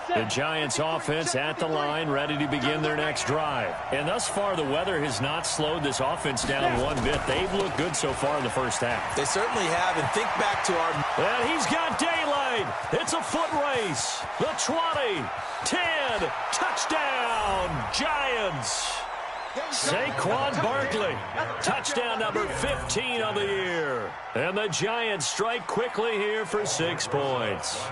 The Giants offense at the line, ready to begin their next drive. And thus far, the weather has not slowed this offense down one bit. They've looked good so far in the first half. They certainly have, and think back to our... And he's got daylight. It's a foot race. The 20, 10, touchdown, Giants. Saquon Barkley, touchdown number 15 of the year. And the Giants strike quickly here for 6 points.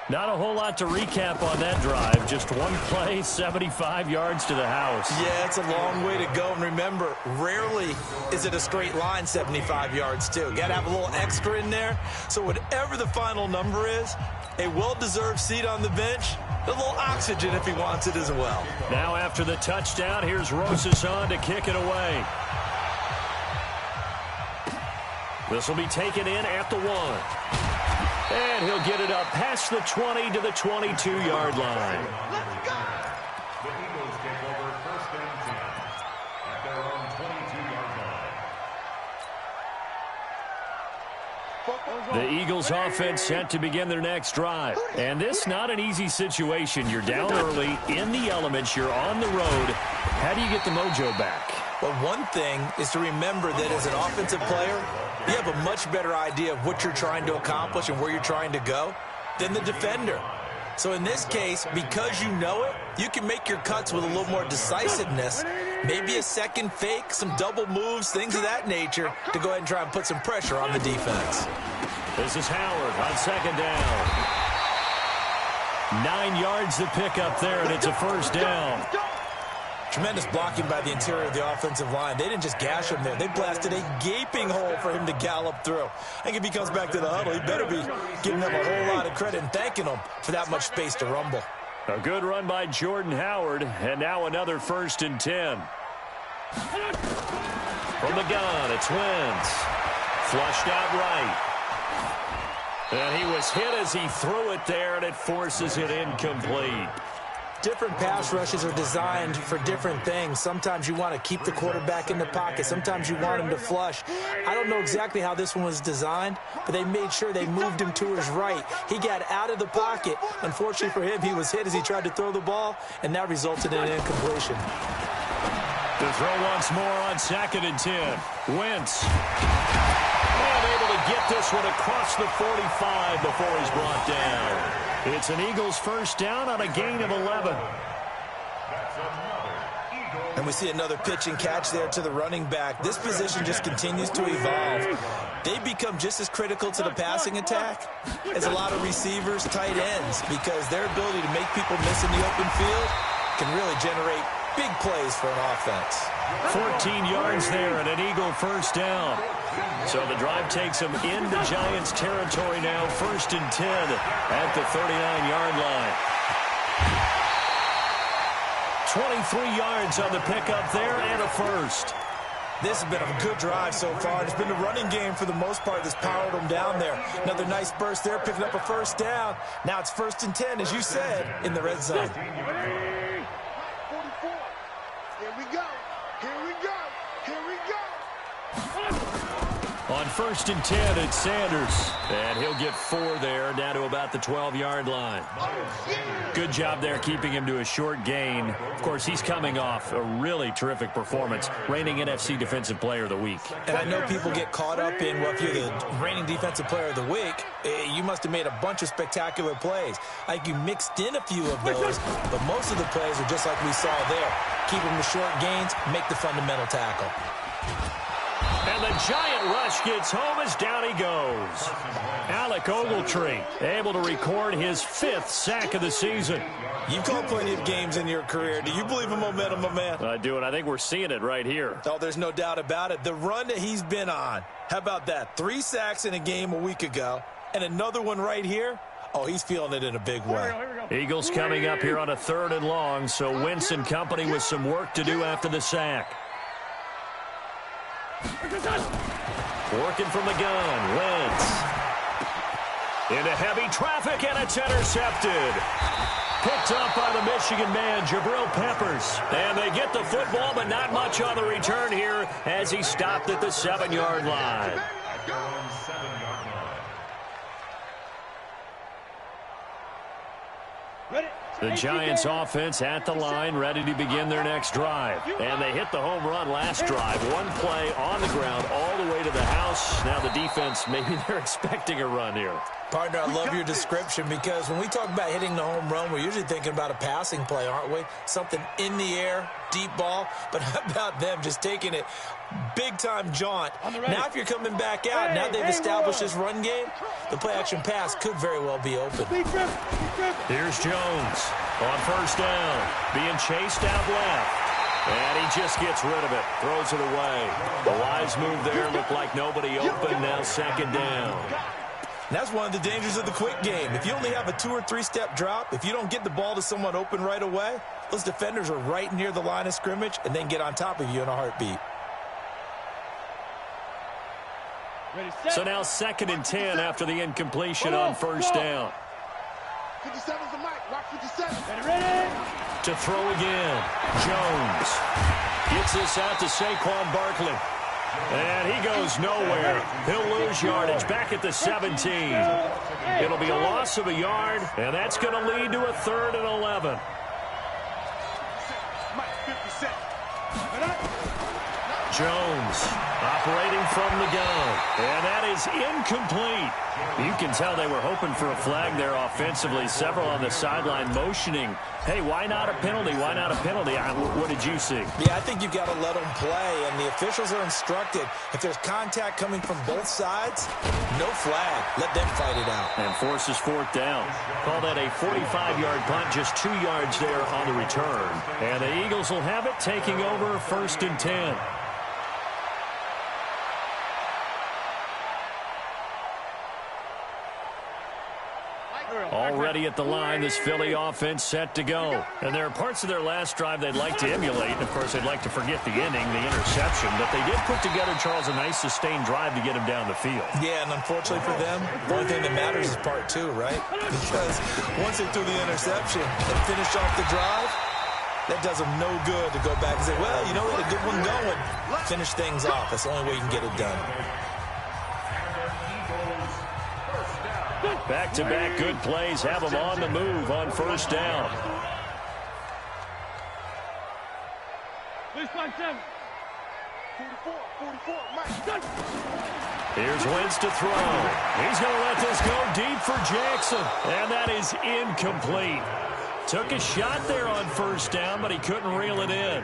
Not a whole lot to recap on that drive. Just one play, 75 yards to the house. Yeah, it's a long way to go. And remember, rarely is it a straight line 75 yards, too. Got to have a little extra in there. So whatever the final number is, a well-deserved seat on the bench, a little oxygen if he wants it as well. Now after the touchdown, here's Rosason to kick it away. This will be taken in at the 1. And he'll get it up past the 20 to the 22-yard line. Let's go! The Eagles take over 1st and 10 at their own 22-yard line. The Eagles offense set to begin their next drive. And this not an easy situation. You're down early, in the elements, you're on the road. How do you get the mojo back? Well, one thing is to remember that as an offensive player, you have a much better idea of what you're trying to accomplish and where you're trying to go than the defender. So in this case, because you know it, you can make your cuts with a little more decisiveness, maybe a second fake, some double moves, things of that nature, to go ahead and try and put some pressure on the defense. This is Howard on 2nd down. 9 yards to pick up there, and it's a 1st down. Tremendous blocking by the interior of the offensive line. They didn't just gash him there. They blasted a gaping hole for him to gallop through. I think if he comes back to the huddle, he better be giving them a whole lot of credit and thanking them for that much space to rumble. A good run by Jordan Howard, and now another 1st and 10. From the gun, it's Wentz. Flushed out right. And he was hit as he threw it there, and it forces it incomplete. Different pass rushes are designed for different things. Sometimes you want to keep the quarterback in the pocket. Sometimes you want him to flush. I don't know exactly how this one was designed, but they made sure they moved him to his right. He got out of the pocket. Unfortunately for him, he was hit as he tried to throw the ball, and that resulted in an incompletion. The throw once more on 2nd and 10. Wentz. And able to get this one across the 45 before he's brought down. It's an Eagles 1st down on a gain of 11. And we see another pitch and catch there to the running back. This position just continues to evolve. They become just as critical to the passing attack as a lot of receivers, tight ends, because their ability to make people miss in the open field can really generate big plays for an offense. 14 yards there and an Eagle 1st down. So the drive takes them into Giants territory now, 1st and 10 at the 39-yard line. 23 yards on the pickup there and a 1st. This has been a good drive so far. It's been the running game for the most part that's powered them down there. Another nice burst there, picking up a 1st down. Now it's 1st and 10, as you said, in the red zone. 44. Here we go. Here we go. Here we go. On 1st and 10, it's Sanders. And he'll get 4 there, down to about the 12-yard line. Good job there keeping him to a short gain. Of course, he's coming off a really terrific performance, reigning NFC Defensive Player of the Week. And I know people get caught up in, well, if you're the reigning Defensive Player of the Week, you must have made a bunch of spectacular plays. I think you mixed in a few of those, but most of the plays are just like we saw there. Keep them to short gains, make the fundamental tackle. And the giant rush gets home as down he goes. Alec Ogletree able to record his 5th sack of the season. You've called plenty of games in your career. Do you believe in momentum, my man? I do, and I think we're seeing it right here. Oh, there's no doubt about it. The run that he's been on, how about that? 3 sacks in a game a week ago, and another one right here. Oh, he's feeling it in a big way. Eagles coming up here on a 3rd and long, so Wentz and company with some work to do after the sack. Working from the gun, Wentz. Into heavy traffic, and it's intercepted. Picked up by the Michigan man, Jabril Peppers. And they get the football, but not much on the return here as he stopped at the 7-yard line. The Giants offense at the line, ready to begin their next drive. And they hit the home run last drive. One play on the ground all the way to the house. Now the defense, maybe they're expecting a run here. Partner, I love your description because when we talk about hitting the home run, we're usually thinking about a passing play, aren't we? Something in the air, deep ball. But how about them just taking it big-time jaunt? Now if you're coming back out, now they've established this run game, the play-action pass could very well be open. Here's Jones on first down, being chased out left. And he just gets rid of it, throws it away. A wise move there, looked like nobody open, now second down. And that's one of the dangers of the quick game. If you only have a 2- or 3-step drop, if you don't get the ball to someone open right away, those defenders are right near the line of scrimmage and then get on top of you in a heartbeat. So now 2nd and 10 after the incompletion on first down. 57's the mic. Rock 57. To throw again. Jones gets this out to Saquon Barkley. And he goes nowhere. He'll lose yardage back at the 17. It'll be a loss of a yard, and that's going to lead to a 3rd and 11. Jones operating from the gun, and that is incomplete. You can tell they were hoping for a flag there offensively. Several on the sideline motioning, hey, why not a penalty? Why not a penalty? What did you see? Yeah, I think you've got to let them play, and the officials are instructed. If there's contact coming from both sides, no flag. Let them fight it out. And forces 4th down. Call that a 45-yard punt, just 2 yards there on the return. And the Eagles will have it, taking over 1st and 10. Already at the line, this Philly offense set to go. And there are parts of their last drive they'd like to emulate. And, of course, they'd like to forget the ending, the interception. But they did put together, Charles, a nice sustained drive to get him down the field. Yeah, and unfortunately for them, the only thing that matters is part 2, right? Because once they threw the interception and finished off the drive, that does them no good to go back and say, well, you know, we had a good one going. Finish things off. That's the only way you can get it done. Back-to-back good plays have them on the move on first down. Here's Wentz to throw. He's going to let this go deep for Jackson. And that is incomplete. Took a shot there on first down, but he couldn't reel it in.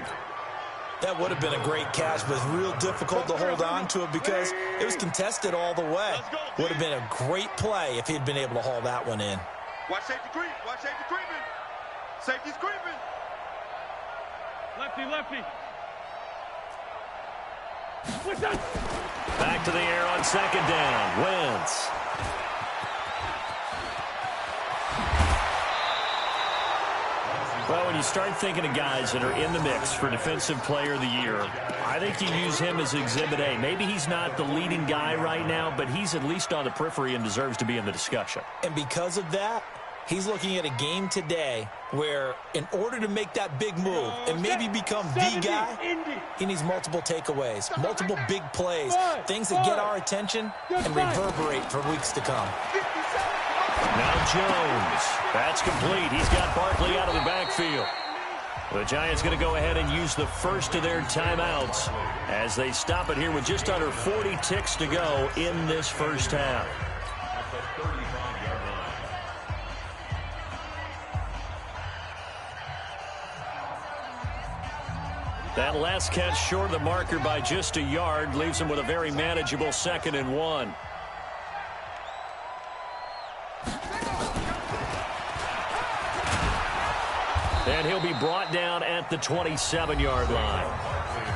That would have been a great catch, but it's real difficult to hold on to it because it was contested all the way. Would have been a great play if he'd been able to haul that one in. Watch safety creep. Watch safety creeping. Safety's creeping. Lefty. Back to the air on second down. Wentz. Well, when you start thinking of guys that are in the mix for Defensive Player of the Year, I think you use him as Exhibit A. Maybe he's not the leading guy right now, but he's at least on the periphery and deserves to be in the discussion. And because of that, he's looking at a game today where in order to make that big move and maybe become the guy, he needs multiple takeaways, multiple big plays, things that get our attention and reverberate for weeks to come. Now Jones. That's complete. He's got Barkley out of the backfield. The Giants going to go ahead and use the first of their timeouts as they stop it here with just under 40 ticks to go in this first half. That last catch short of the marker by just a yard leaves him with a very manageable 2nd and 1. And he'll be brought down at the 27-yard line.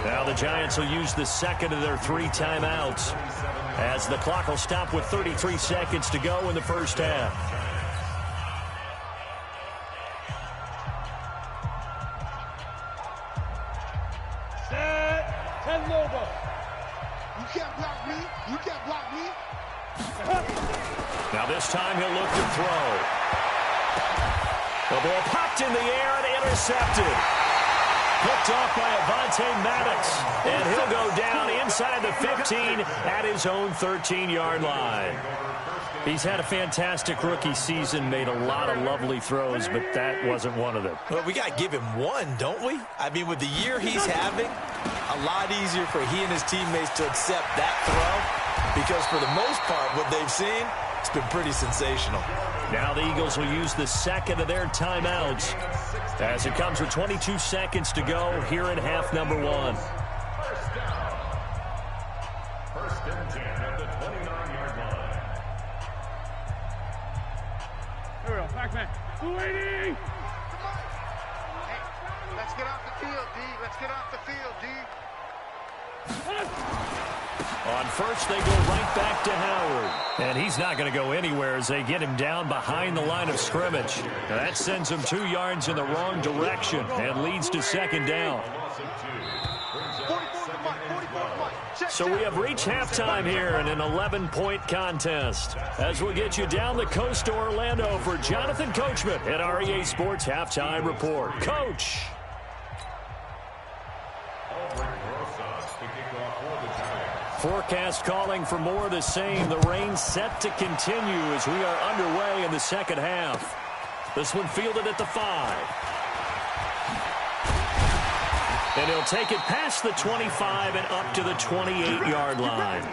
Now the Giants will use the 2nd of their 3 timeouts as the clock will stop with 33 seconds to go in the first half. You can't block me. You can't block me. Now this time he'll look to throw. The ball popped in the air and intercepted. Picked off by Avonte Maddox. And he'll go down inside the 15 at his own 13-yard line. He's had a fantastic rookie season, made a lot of lovely throws, but that wasn't one of them. Well, we got to give him one, don't we? I mean, with the year he's having, a lot easier for he and his teammates to accept that throw, because for the most part, what they've seen, it's been pretty sensational. Now the Eagles will use the second of their timeouts as it comes with 22 seconds to go here in half number one. First and 10 at the 29-yard line. Here we go. Back man. 280. Hey, let's get off the field, D. Let's get off the field, D. On first, they go right back to Howard. And he's not going to go anywhere as they get him down behind the line of scrimmage. Now that sends him 2 yards in the wrong direction and leads to second down. So we have reached halftime here in an 11-point contest. As we'll get you down the coast to Orlando for Jonathan Coachman at REA Sports Halftime Report. Coach. Forecast calling for more of the same. The rain set to continue as we are underway in the second half. This one fielded at the 5. And he'll take it past the 25 and up to the 28-yard line.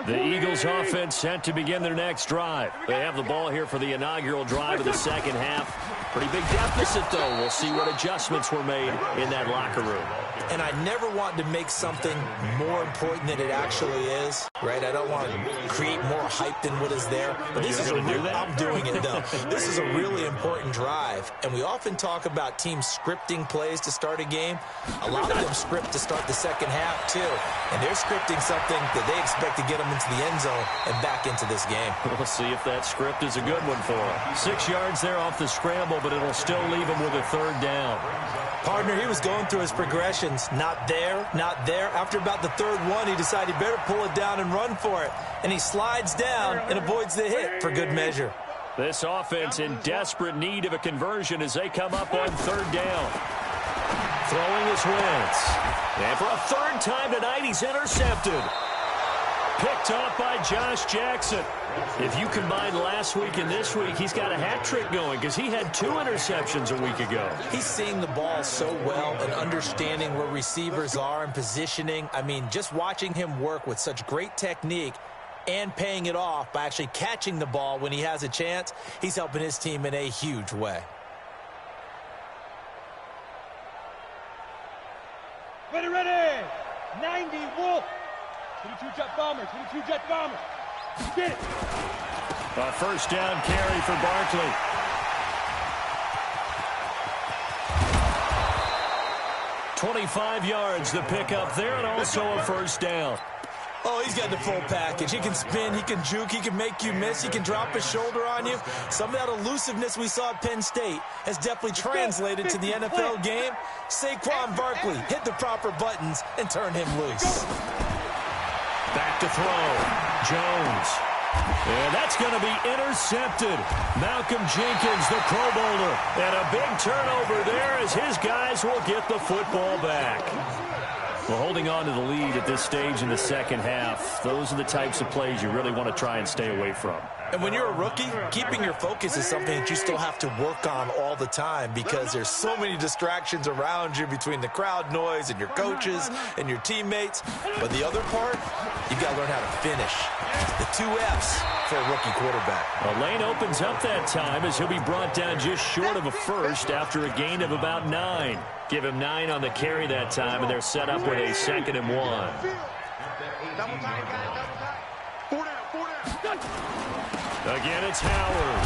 The Eagles offense set to begin their next drive. They have the ball here for the inaugural drive of the second half. Pretty big deficit, though. We'll see what adjustments were made in that locker room. And I never want to make something more important than it actually is, right? I don't want to create more hype than what is there. But this is I'm doing it, though. This is a really important drive. And we often talk about teams scripting plays to start a game. A lot of them script to start the second half, too. And they're scripting something that they expect to get them into the end zone and back into this game. We'll see if that script is a good one for them. 6 yards there off the scramble, but it'll still leave him with a third down. Partner, he was going through his progressions. Not there, not there. After about the third one, he decided he better pull it down and run for it. And he slides down and avoids the hit for good measure. This offense in desperate need of a conversion as they come up on third down. Throwing his Wentz. And for a third time tonight, he's intercepted. Picked off by Josh Jackson. If you combine last week and this week, he's got a hat trick going because he had 2 interceptions a week ago. He's seeing the ball so well and understanding where receivers are and positioning. I mean, just watching him work with such great technique and paying it off by actually catching the ball when he has a chance, he's helping his team in a huge way. Ready, ready. 90 Wolf. 22 jet bombers. 22 jet bombers. Get it. A first down carry for Barkley. "25 yards the pickup there, and also a first down. Oh, he's got the full package. He can spin, he can juke, he can make you miss, he can drop his shoulder on you. Some of that elusiveness we saw at Penn State has definitely translated to the NFL game. Saquon Barkley hit the proper buttons and turned him loose. Back to throw. Jones. And that's going to be intercepted. Malcolm Jenkins, the Pro Bowler. And a big turnover there as his guys will get the football back. Well, holding on to the lead at this stage in the second half, those are the types of plays you really want to try and stay away from. And when you're a rookie, keeping your focus is something that you still have to work on all the time because there's so many distractions around you between the crowd noise and your coaches and your teammates. But the other part, you've got to learn how to finish. The 2 F's for a rookie quarterback. A lane opens up that time as he'll be brought down just short of a first after a gain of about 9. Give him 9 on the carry that time, and they're set up with a 2nd and 1. Double tight, guys, double tight. 4 down, 4 down. Again, it's Howard.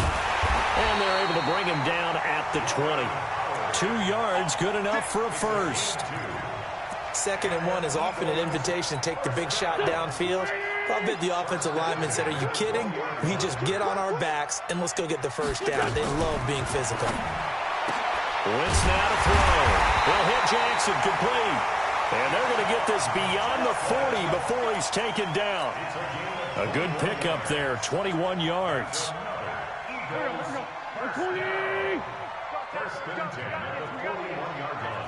And they're able to bring him down at the 20. 2 yards, good enough for a first. 2nd and 1 is often an invitation to take the big shot downfield. I bet the offensive linemen said, are you kidding? We just get on our backs and let's go get the first down. They love being physical. Wentz now to throw. He'll hit Jackson, complete. And they're going to get this beyond the 40 before he's taken down. A good pickup there, 21 yards. First and 10 at the 41-yard line.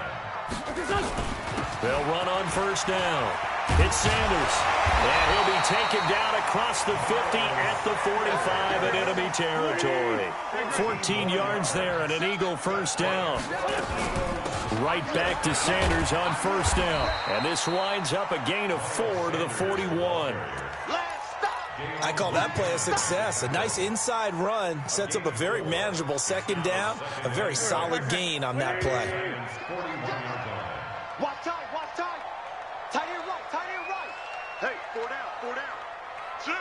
They'll run on first down. It's Sanders. And he'll be taken down across the 50 at the 45 in enemy territory. 14 yards there and an Eagle first down. Right back to Sanders on first down. And this winds up a gain of 4 to the 41. I call that play a success. A nice inside run sets up a very manageable second down. A very solid gain on that play. Watch tight, watch tight. Tight end right, tight end right. Hey, 4 down, 4 down. Shift.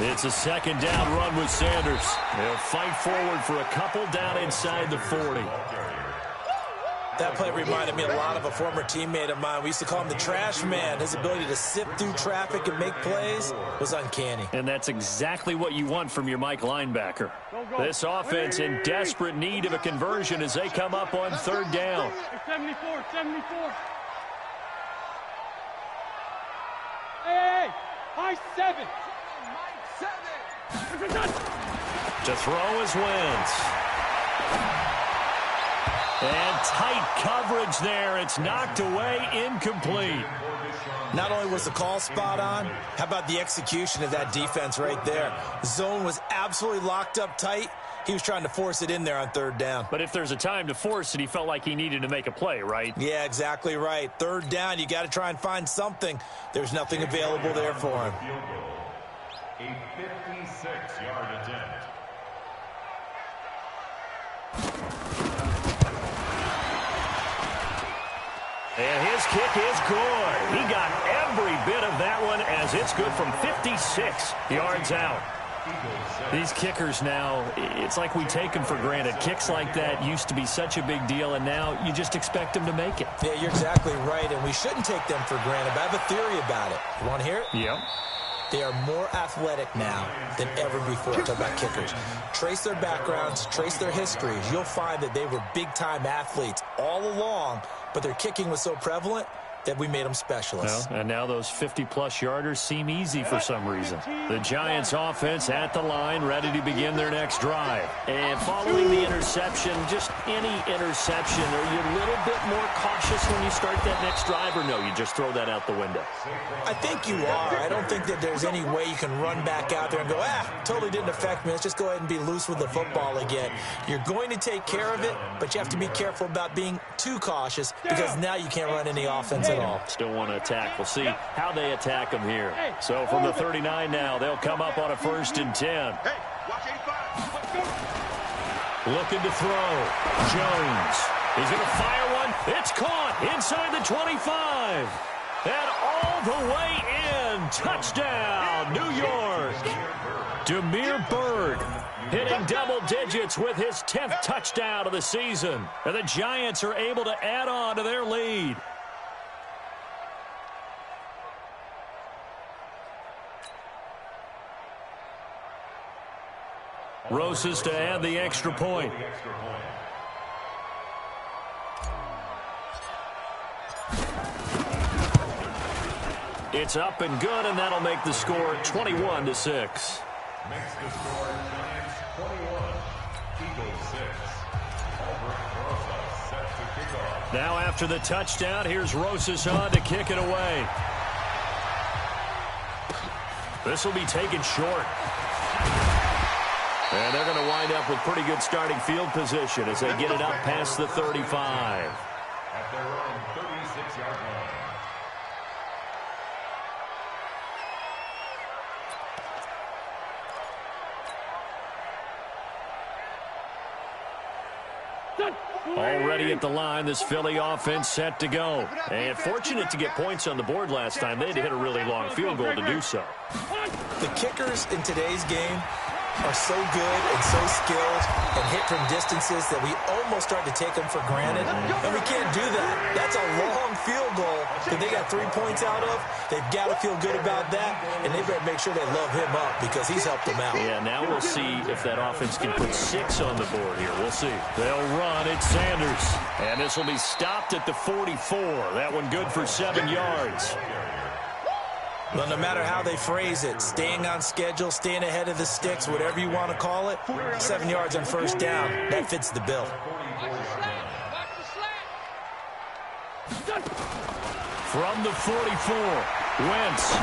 It's a second down run with Sanders. They'll fight forward for a couple down inside the 40. That play reminded me a lot of a former teammate of mine. We used to call him the trash man. His ability to sift through traffic and make plays was uncanny. And that's exactly what you want from your Mike linebacker. This offense in desperate need of a conversion as they come up on third down. 74. Hey, high 7. To throw is Wentz. And tight coverage there. It's knocked away, incomplete. Not only was the call spot on, how about the execution of that defense right there? Zone was absolutely locked up tight. He was trying to force it in there on third down. But if there's a time to force it, he felt like he needed to make a play, right? Yeah, exactly right. Third down, you got to try and find something. There's nothing available there for him. A 56-yard attempt. And his kick is good. He got every bit of that one as it's good from 56 yards out. These kickers now, it's like we take them for granted. Kicks like that used to be such a big deal, and now you just expect them to make it. Yeah, you're exactly right, and we shouldn't take them for granted. But I have a theory about it. You want to hear it? Yep. They are more athletic now than ever before. Talk about kickers. Trace their backgrounds, trace their histories. You'll find that they were big-time athletes all along, but their kicking was so prevalent that we made them specialists. Well, and now those 50-plus yarders seem easy for some reason. The Giants offense at the line, ready to begin their next drive. And following the interception, just any interception, are you a little bit more cautious when you start that next drive, or no, you just throw that out the window? I think you are. I don't think that there's any way you can run back out there and go, totally didn't affect me. Let's just go ahead and be loose with the football again. You're going to take care of it, but you have to be careful about being too cautious because now you can't run any offense at all. Still want to attack. We'll see how they attack them here. So from the 39 now, they'll come up on a 1st and 10. Hey, watch 85. Looking to throw. Jones. He's going to fire one. It's caught inside the 25. And all the way in. Touchdown, New York. Demir Bird hitting double digits with his 10th touchdown of the season. And the Giants are able to add on to their lead. Rosas to add the extra point. It's up and good, and that'll make the score 21-6. Makes the score Giants 21, Eagles 6. Rosas set to kick off. Now after the touchdown, here's Rosas on to kick it away. This will be taken short. And they're going to wind up with pretty good starting field position as they get it up past the 35. At their own 36-yard line. Already at the line, this Philly offense set to go. And fortunate to get points on the board last time. They had to hit a really long field goal to do so. The kickers in today's game are so good and so skilled and hit from distances that we almost start to take them for granted, and we can't do that. That's a long field goal that they got 3 points out of. They've got to feel good about that, and they better make sure they love him up because he's helped them out. Yeah, now we'll see if that offense can put 6 on the board here. We'll see. They'll run. It's Sanders, and this will be stopped at the 44. That one good for 7 yards. Well, no matter how they phrase it, staying on schedule, staying ahead of the sticks, whatever you want to call it, 7 yards on first down, that fits the bill. From the 44, Wentz.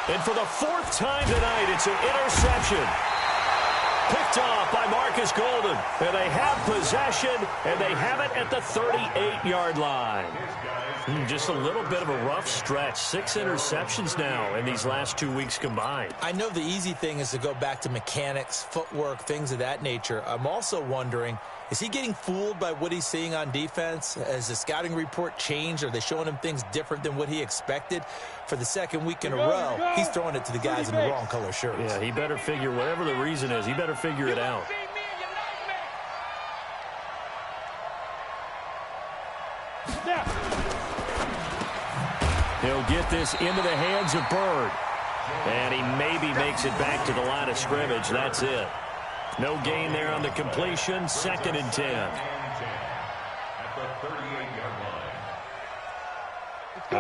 And for the 4th time tonight, it's an interception. Picked off by Marcus Golden. And they have possession, and they have it at the 38-yard line. Just a little bit of a rough stretch. 6 interceptions now in these last 2 weeks combined. I know the easy thing is to go back to mechanics, footwork, things of that nature. I'm also wondering, is he getting fooled by what he's seeing on defense? Has the scouting report changed? Are they showing him things different than what he expected? For the 2nd week in a row, he's throwing it to the guys in the wrong color shirts. Yeah, he better figure, whatever the reason is, he better figure it out. He'll get this into the hands of Bird. And he maybe makes it back to the line of scrimmage. That's it. No gain there on the completion. 2nd and 10.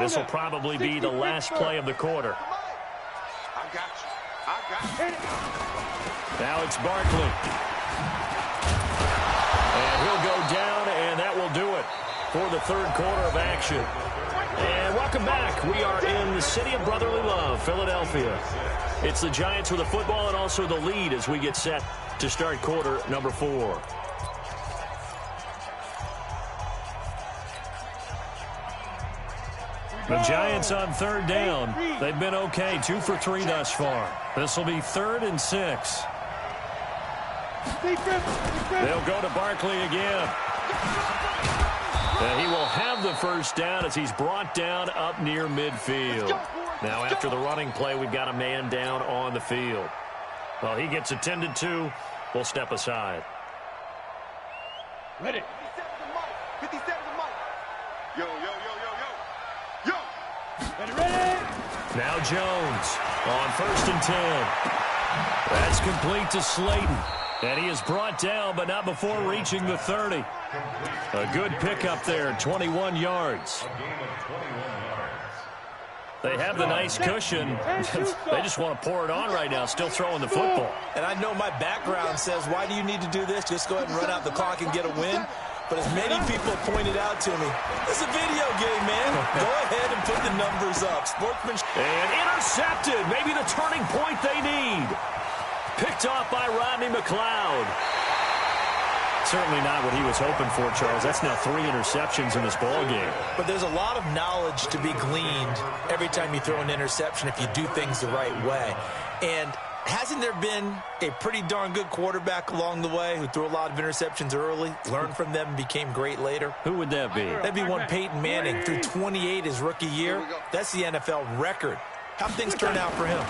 This will probably be the last play of the quarter. Now it's Barkley. And he'll go down, and that will do it for the 3rd quarter of action. And welcome back. We are in the city of brotherly love, Philadelphia. It's the Giants with the football and also the lead as we get set to start quarter number 4. The Giants on 3rd down. They've been okay, 2 for 3 thus far. This will be 3rd and 6. They'll go to Barkley again. And he will have the first down as he's brought down up near midfield. Now after the running play, we've got a man down on the field. Well, he gets attended to. We'll step aside. Ready. 57 to Mike. Yo. Ready. Now Jones on 1st and 10. That's complete to Slayton. And he is brought down, but not before reaching the 30. A good pickup there, 21 yards. They have the nice cushion. They just want to pour it on right now, still throwing the football. And I know my background says, why do you need to do this? Just go ahead and run out the clock and get a win. But as many people pointed out to me, it's a video game, man. Go ahead and put the numbers up. Sportsmanship. And intercepted. Maybe the turning point they need. Picked off by Rodney McLeod. Certainly not what he was hoping for, Charles. That's now 3 interceptions in this ball game. But there's a lot of knowledge to be gleaned every time you throw an interception if you do things the right way. And hasn't there been a pretty darn good quarterback along the way who threw a lot of interceptions early, learned from them, and became great later? Who would that be? That'd be one Peyton Manning, threw 28 his rookie year. That's the NFL record. How'd things turn out for him?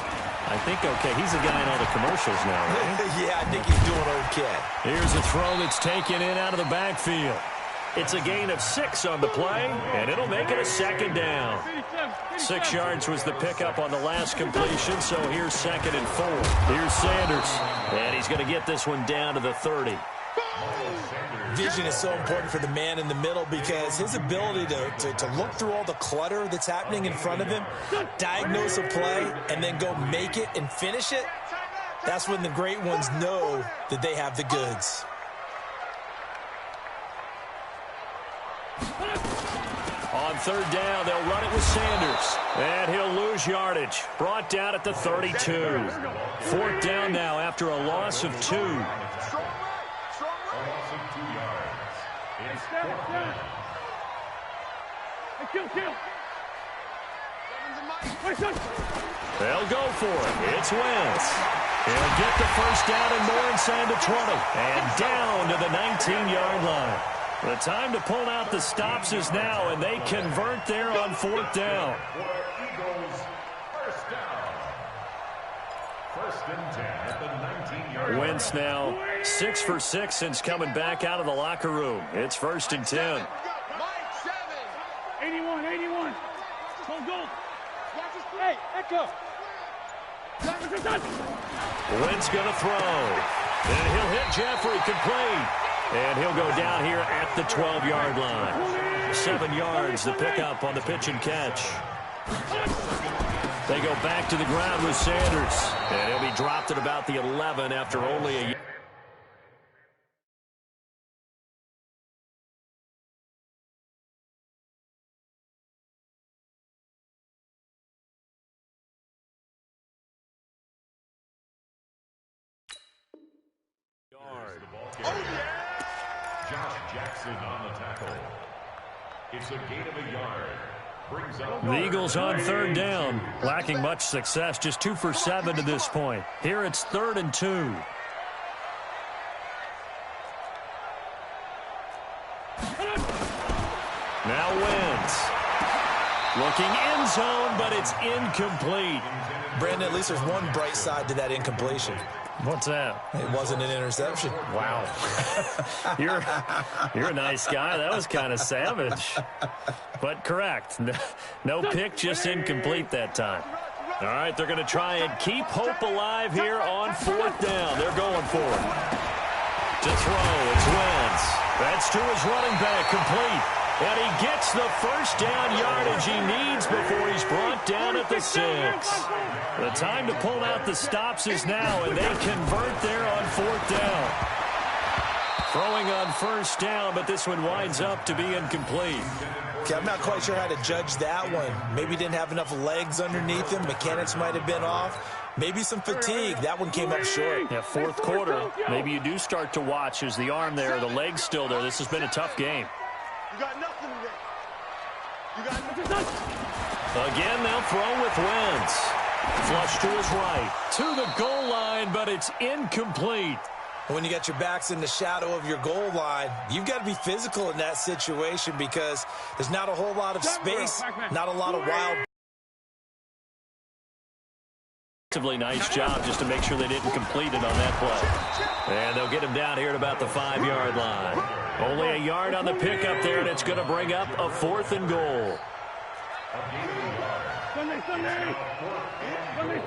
I think okay. He's the guy in all the commercials now, right? Yeah, I think he's doing okay. Here's a throw that's taken in out of the backfield. It's a gain of 6 on the play, and it'll make it a 2nd down. 6 yards was the pickup on the last completion, so here's 2nd and 4. Here's Sanders, and he's going to get this one down to the 30. Vision is so important for the man in the middle because his ability to look through all the clutter that's happening in front of him, diagnose a play, and then go make it and finish it, that's when the great ones know that they have the goods. On 3rd down, they'll run it with Sanders. And he'll lose yardage. Brought down at the 32. 4th down now after a loss of 2. They'll go for it. It's Wentz. He'll get the first down and more inside the 20. And down to the 19-yard line. The time to pull out the stops is now, and they convert there on 4th down. First and 10 at the 19-yard line. Wentz now 6 for 6 since coming back out of the locker room. It's first and 10. 81, 81. Hold goal. Hey, Echo. Wentz going to throw. And he'll hit Jeffrey complete. And he'll go down here at the 12-yard line. 7 yards, the pickup on the pitch and catch. They go back to the ground with Sanders. And he'll be dropped at about the 11 after only a yard. Josh Jackson on the tackle. It's a gain of a yard. Brings up The Eagles on third down, lacking much success, just 2 for 7 to this point. Here it's 3rd and 2. Now Wentz. Looking end zone, but it's incomplete. Brandon, at least there's one bright side to that incompletion. What's that? It wasn't an interception. Wow. You're a nice guy. That was kind of savage. But correct. No pick, just incomplete that time. All right, they're going to try and keep hope alive here on 4th down. They're going for it. To throw, it's Wentz. That's to his running back, complete. And he gets the first down yardage he needs before he's brought down at the 6. The time to pull out the stops is now, and they convert there on 4th down. Throwing on 1st down, but this one winds up to be incomplete. Okay, I'm not quite sure how to judge that one. Maybe didn't have enough legs underneath him. Mechanics might have been off. Maybe some fatigue. That one came up short. Yeah, 4th quarter. Maybe you do start to watch as the arm there, the leg's still there. This has been a tough game. You got nothing today. You got nothing. Again, they'll throw with Wentz. Flush to his right. To the goal line, but it's incomplete. When you got your backs in the shadow of your goal line, you've got to be physical in that situation because there's not a whole lot of space, not a lot of wild. Nice job just to make sure they didn't complete it on that play. And they'll get him down here at about the 5-yard line. Only a yard on the pickup there, and it's going to bring up a 4th and goal.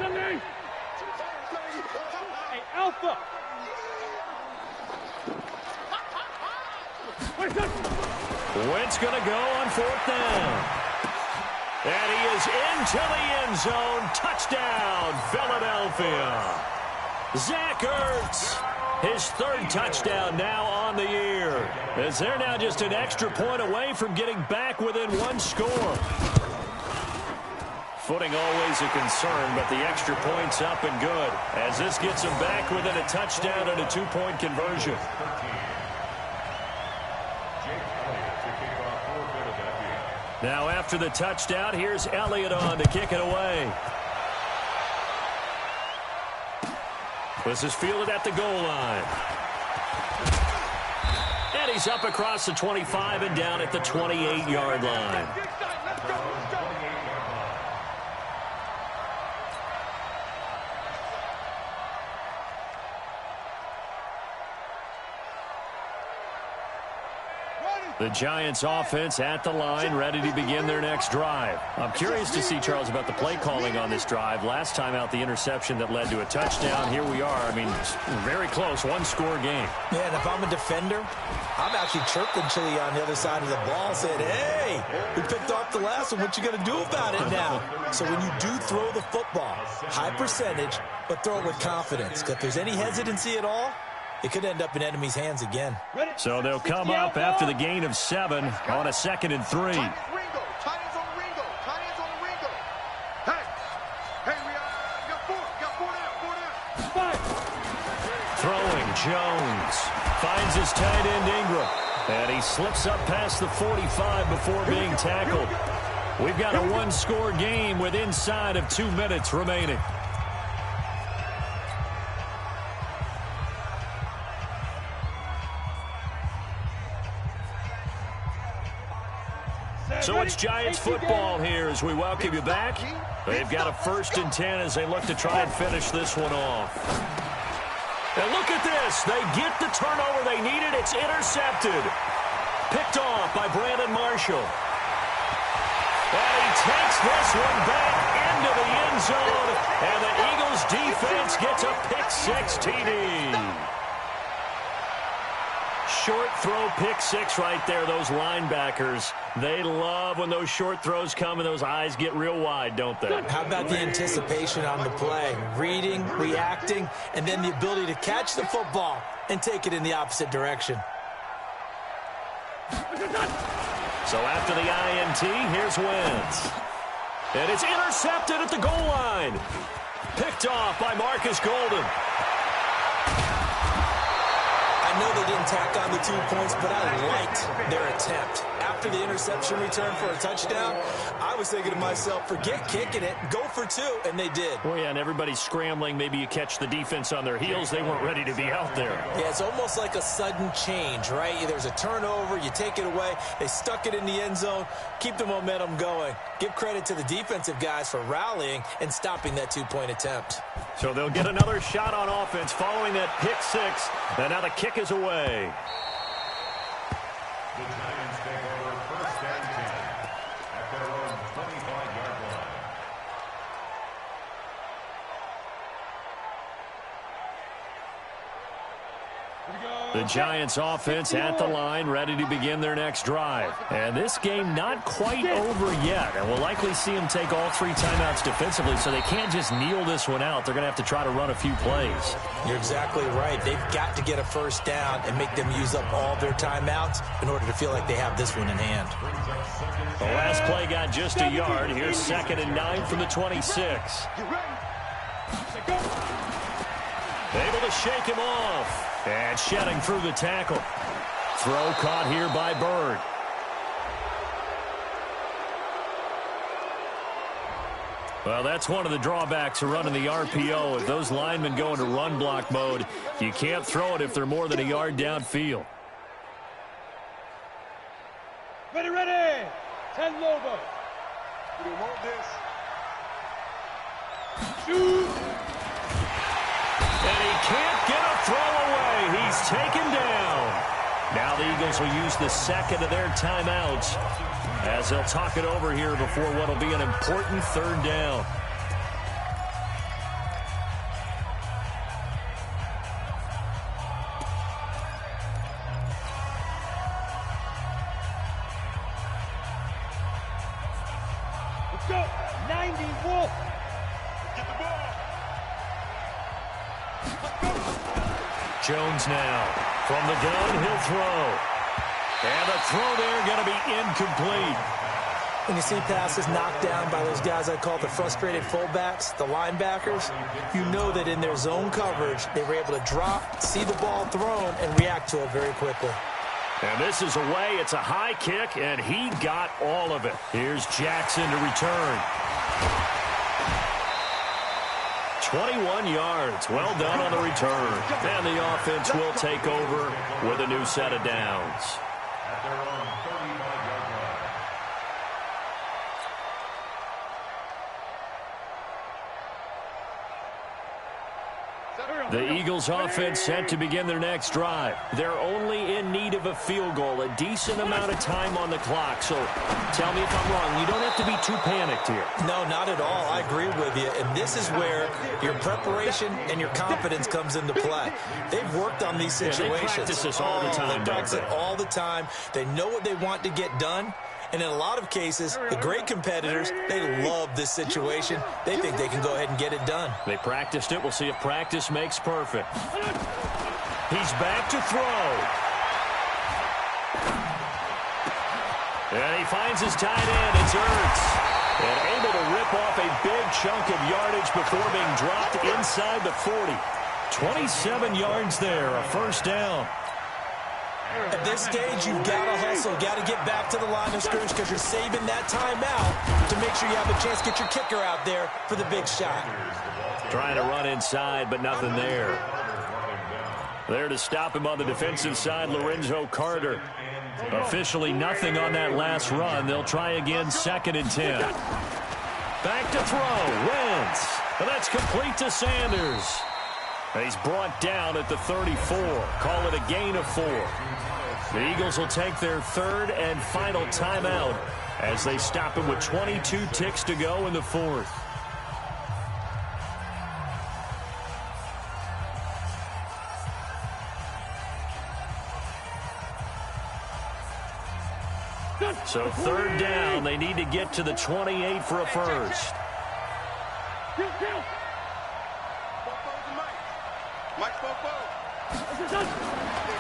Sunday. Hey, Alpha. Wentz going to go on 4th down. And he is into the end zone. Touchdown, Philadelphia. Zach Ertz, his 3rd touchdown now on the year. As they're now just an extra point away from getting back within 1 score. Footing always a concern, but the extra point's up and good. As this gets them back within a touchdown and a 2-point conversion. Now after the touchdown, here's Elliott on to kick it away. This is fielded at the goal line. And he's up across the 25 and down at the 28-yard line. The Giants offense at the line, ready to begin their next drive. I'm curious to see, Charles, about the play calling on this drive. Last time out, the interception that led to a touchdown. Here we are. I mean, very close, 1-score game. Yeah, and if I'm a defender, I'm actually chirping Chili on the other side of the ball, saying, hey, we picked off the last one. What you going to do about it now? So when you do throw the football, high percentage, but throw it with confidence. If there's any hesitancy at all, it could end up in enemy's hands again. So they'll come up after the gain of 7 on a 2nd and 3. Tight ends on Ringo. Hey, we got 4. Got 4 down. 5. Throwing, Jones. Finds his tight end, Ingram. And he slips up past the 45 before being tackled. We've got a 1-score game with inside of 2 minutes remaining. So it's Giants football here as we welcome you back. They've got a 1st and 10 as they look to try and finish this one off. And look at this. They get the turnover they needed. It's intercepted. Picked off by Brandon Marshall. And he takes this one back into the end zone. And the Eagles defense gets a pick-6 TD. Short throw, pick-6 right there. Those linebackers, they love when those short throws come and those eyes get real wide, don't they? How about the anticipation on the play? Reading, reacting, and then the ability to catch the football and take it in the opposite direction. So after the INT, here's Wentz. And it's intercepted at the goal line. Picked off by Marcus Golden. I know they didn't tack on the 2 points, but I liked their attempt. After the interception return for a touchdown, I was thinking to myself, forget kicking it, go for 2, and they did. Well, yeah, and everybody's scrambling. Maybe you catch the defense on their heels. They weren't ready to be out there. Yeah, it's almost like a sudden change, right? There's a turnover, you take it away, they stuck it in the end zone, keep the momentum going. Give credit to the defensive guys for rallying and stopping that 2-point attempt. So they'll get another shot on offense following that pick-6, and now the kick is away. The Giants take over 1st and 10 at their own 25-yard line. The Giants offense at the line, ready to begin their next drive. And this game not quite over yet. And we'll likely see them take all 3 timeouts defensively, so they can't just kneel this one out. They're going to have to try to run a few plays. You're exactly right. They've got to get a 1st down and make them use up all their timeouts in order to feel like they have this one in hand. The last play got just a yard. Here's 2nd and 9 from the 26. Able to shake him off. And shedding through the tackle. Throw caught here by Bird. Well, that's one of the drawbacks of running the RPO. If those linemen go into run block mode, you can't throw it if they're more than a yard downfield. Ready. 10 Lobo. We want this. Shoot. And he can't get a throw away. He's taken down. Now the Eagles will use the 2nd of their timeouts as they'll talk it over here before what will be an important 3rd down. Let's go. 90 Wolf. Get the ball. Jones now. From the gun, he'll throw. And the throw there going to be incomplete. When you see passes knocked down by those guys I call the frustrated fullbacks, the linebackers, you know that in their zone coverage, they were able to drop, see the ball thrown, and react to it very quickly. And this is away. It's a high kick, and he got all of it. Here's Jackson to return. 21 yards. Well done on the return. And the offense will take over with a new set of downs. At their own 35-yard line. The Eagles offense set to begin their next drive. They're only in need of a field goal, a decent amount of time on the clock. So tell me if I'm wrong. You don't have to be too panicked here. No, not at all. I agree with you. And this is where your preparation and your confidence comes into play. They've worked on these situations. Yeah, they practice this all the time, They practice it all the time. They know what they want to get done. And in a lot of cases, the great competitors, they love this situation. They think they can go ahead and get it done. They practiced it. We'll see if practice makes perfect. He's back to throw. And he finds his tight end. It's Ertz. And able to rip off a big chunk of yardage before being dropped inside the 40. 27 yards there, a first down. At this stage, you've got to hustle, got to get back to the line of scrimmage because you're saving that timeout to make sure you have a chance to get your kicker out there for the big shot. Trying to run inside, but nothing there. There to stop him on the defensive side, Lorenzo Carter. Officially nothing on that last run. They'll try again, 2nd and 10. Back to throw. Wentz. And that's complete to Sanders. He's brought down at the 34. Call it a gain of 4. The Eagles will take their 3rd and final timeout as they stop him with 22 ticks to go in the 4th. So 3rd down, they need to get to the 28 for a first.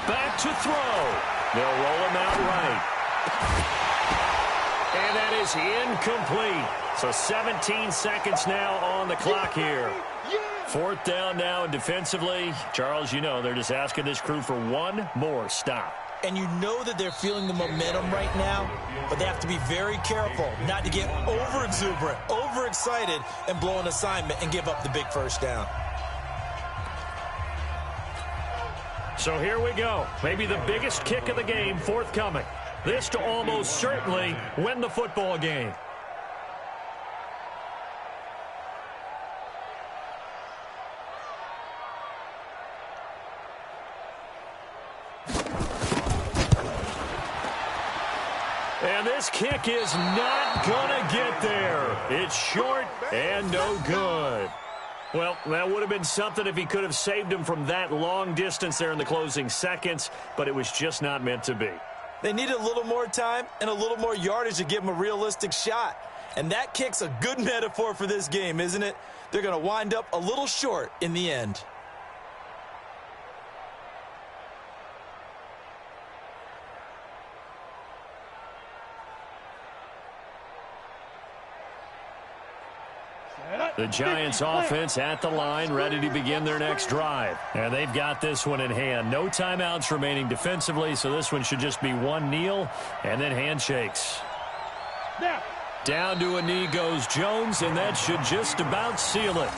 Back to throw. They'll roll him out right. And that is incomplete. So 17 seconds now on the clock here. 4th down now, and defensively, Charles, you know, they're just asking this crew for one more stop. And you know that they're feeling the momentum right now, but they have to be very careful not to get over-exuberant, overexcited, and blow an assignment and give up the big first down. So here we go. Maybe the biggest kick of the game forthcoming. This to almost certainly win the football game. And this kick is not going to get there. It's short and no good. Well, that would have been something if he could have saved him from that long distance there in the closing seconds, but it was just not meant to be. They needed a little more time and a little more yardage to give him a realistic shot. And that kick's a good metaphor for this game, isn't it? They're going to wind up a little short in the end. The Giants offense at the line, ready to begin their next drive. And they've got this one in hand. No timeouts remaining defensively, so this one should just be one kneel and then handshakes. Down to a knee goes Jones, and that should just about seal it.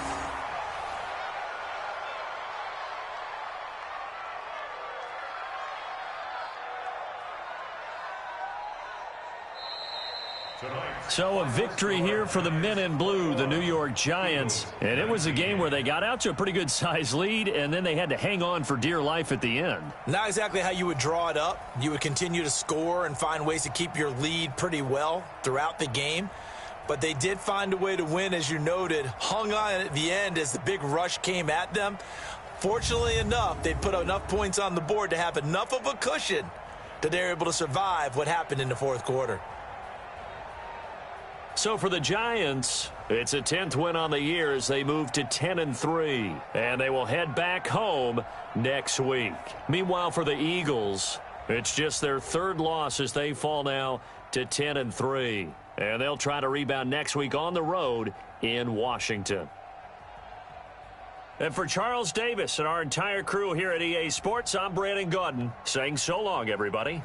So a victory here for the men in blue, the New York Giants. And it was a game where they got out to a pretty good-sized lead, and then they had to hang on for dear life at the end. Not exactly how you would draw it up. You would continue to score and find ways to keep your lead pretty well throughout the game. But they did find a way to win, as you noted. Hung on at the end as the big rush came at them. Fortunately enough, they put enough points on the board to have enough of a cushion that they're able to survive what happened in the fourth quarter. So for the Giants, it's a 10th win on the year as they move to 10-3, and they will head back home next week. Meanwhile, for the Eagles, it's just their 3rd loss as they fall now to 10-3, and they'll try to rebound next week on the road in Washington. And for Charles Davis and our entire crew here at EA Sports, I'm Brandon Gaudin saying so long, everybody.